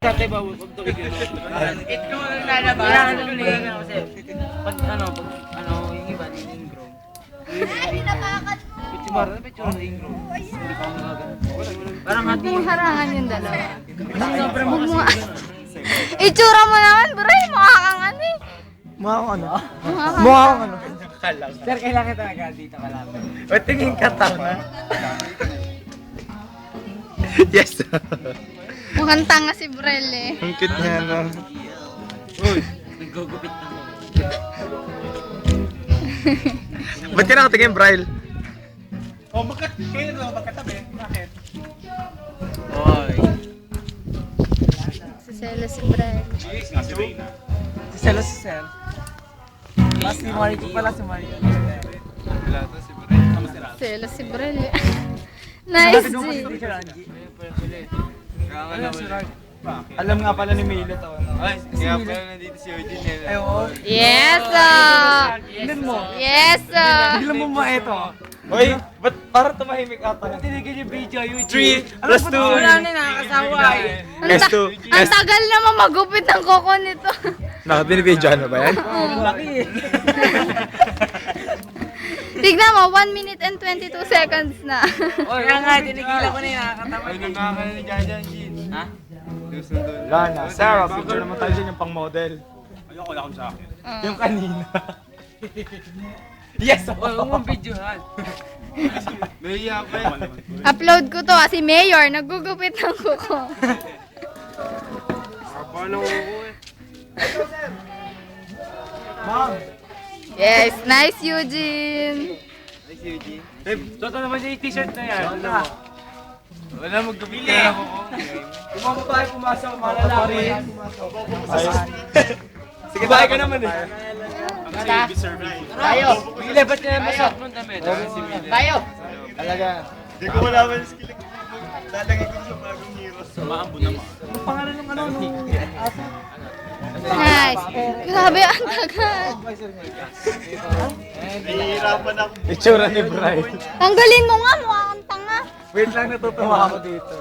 Dati ba, huwag ito igano'n. Ito ang lalabas. Kailangan ko na kasi pag yung iba, in-grow. Hinapakan mo. Kutsumara, may tsura na in-grow. Hindi pa ako nagagano. Parang hati. Kung harangan yung dalawa. Huwag mo. Itsura mo naman, bro. Mukha kang ano eh. Mukha akong ano? Mukha kang- Mukha akong ano? Sir, kailangan talaga dito kalapit. O, tingin ka tama. Yes. Mukhang tanga si Brel eh. Ang cute niya, no? Uy, nagugupit na ako. Ba't ka nakatingin, Bryle? Oh, kayo na magkatabi. Bakit? Oy. Siselo si Brel. Si Sel, si Sel. Si Marky pala, si Marky. Siselo si Brel eh. Nice G. Alam nga pala ni Milo to. Ay, kaya pala nandito si Eugene. Ay, oo. Yes Tingnan mo. Yes Bigla mo ma ito. Hoy, ba't parang tumahimik ata? Tinigil yung video, Eugene. 3 plus 2. Wala na nakakasawa eh. S2. Ang tagal naman magupit ng koko nito. Nakabinibidyohan mo ba yan? Laki eh. Tignan mo, 1 minute and 22 seconds na. Kaya nga, tinigilan ko na yung nakakatawa. Ay, nagkakala ni Jajan, Jean. Ha? Susunod. Lana, Sarah, picture naman tayo dyan yung pang model. Ayoko lang sa akin. Yung kanina. Yes! Oy, huwag mong videohan. Nahiya pa eh. Upload ko to kasi Mayor, nagugupit ng kuko. Paano ko eh? Ma'am! Yes, nice Eugene. Nice, Eugene. Toto naman yung t-shirt na yan. Wala magkabit ka lang ako. Kumama tayo pumasok, malala pa rin. Sige, bahay ka naman eh. Tayo! Mile, ba't niya masot mong damit? Si Mile. Tayo! Talaga. Hindi ko malaman yung skill. Lalagay ko sa bagong hero. Maambo naman. Ang pangalan ng ano? Nice. Grabe, ang tagal. Nahihirapan ako. Itsura ni Bray. Tanggalin mo nga, mukha kang tanga. Wait lang, natutuwa ako dito.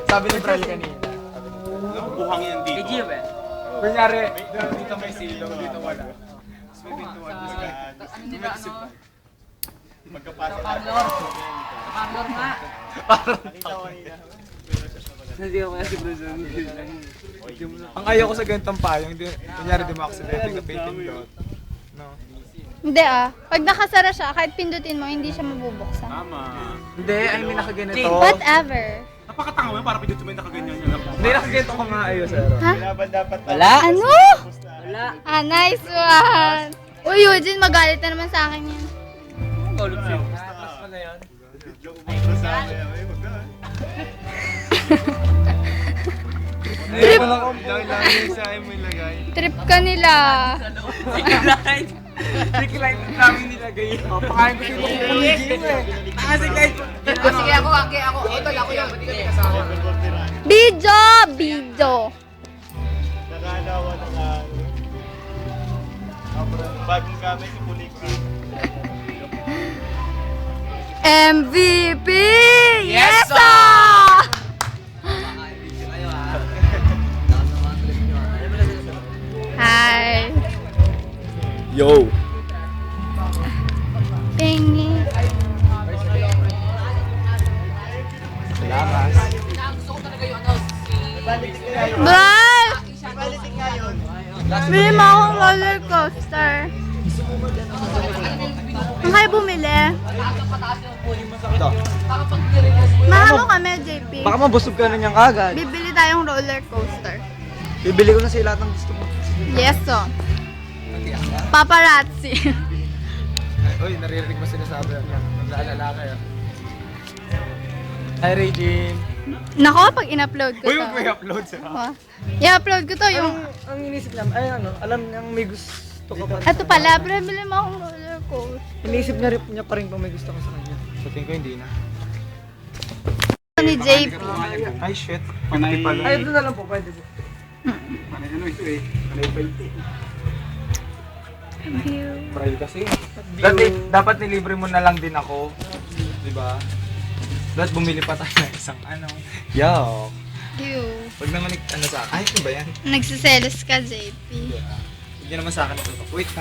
Sabi ni Bray kanina. Buhang yan Kay dito. Gio eh. Kunyari, dito may silong, dito wala. Magkapasa na. Pangor nga. Hindi ako kasi Bruce. Ang ayaw ko sa ganitong payong, kunyari di mo aksidente na pindot. No? Hindi pag nakasara siya, kahit pindutin mo, hindi siya mabubuksan. Tama. Hindi, I mean nakaganito. Whatever. Napakatanga mo yun para pindutin mo yung nakaganyan yun. Hindi, nakaganito ko nga ayos. Ha? Dapat Wala. Ano? Wala. Nice one. Uy, Eugene, magalit na naman sa akin yan. Tulog siya. Trip. Lang yung sa mo ilagay. Trip ka nila. Sige, light namin nilagay. Pakain ko sino kung hindi eh. Sige ako. Ito lang ako yun. Video! Video! Nakalawa na nga. Bagong gamit yung bulikli. MVP! Yes! Hi! Yo! Pingi! Salamat. Bral! Bili mo akong roller coaster. Ang kayo bumili? Ito. Mahamo kami, JP. Baka mabusog ka na niyang kagad. Bibili tayong roller coaster. Bibili ko na sa lahat ng gusto mo. Yes, Paparazzi. Uy, naririnig mo sinasabi yan. Nag-aalala kayo. Hi, Regine. Nako, pag in-upload ko Uy, to. huwag mo i-upload sa I-upload ko to yung... Ang inisip lang, ay ano, alam niyang may gusto ka pa. Ito pala, bili mo akong roller coaster. Inisip niya pa rin kung may gusto ka sa kanya. Sa tingin ko hindi na. Ni JP. Ay, shit. Panay pala. Ay, ito na lang po, pwede po. Panay ano ito eh. Panay palte. Pray kasi. Dapat nilibre mo na lang din ako. Di ba? Dapat bumili pa tayo ng isang ano. Yo. Ew. Huwag naman ano sa akin. Ay, ito ba yan? Nagsiselos ka, JP. Hindi naman sa akin ito. Wait,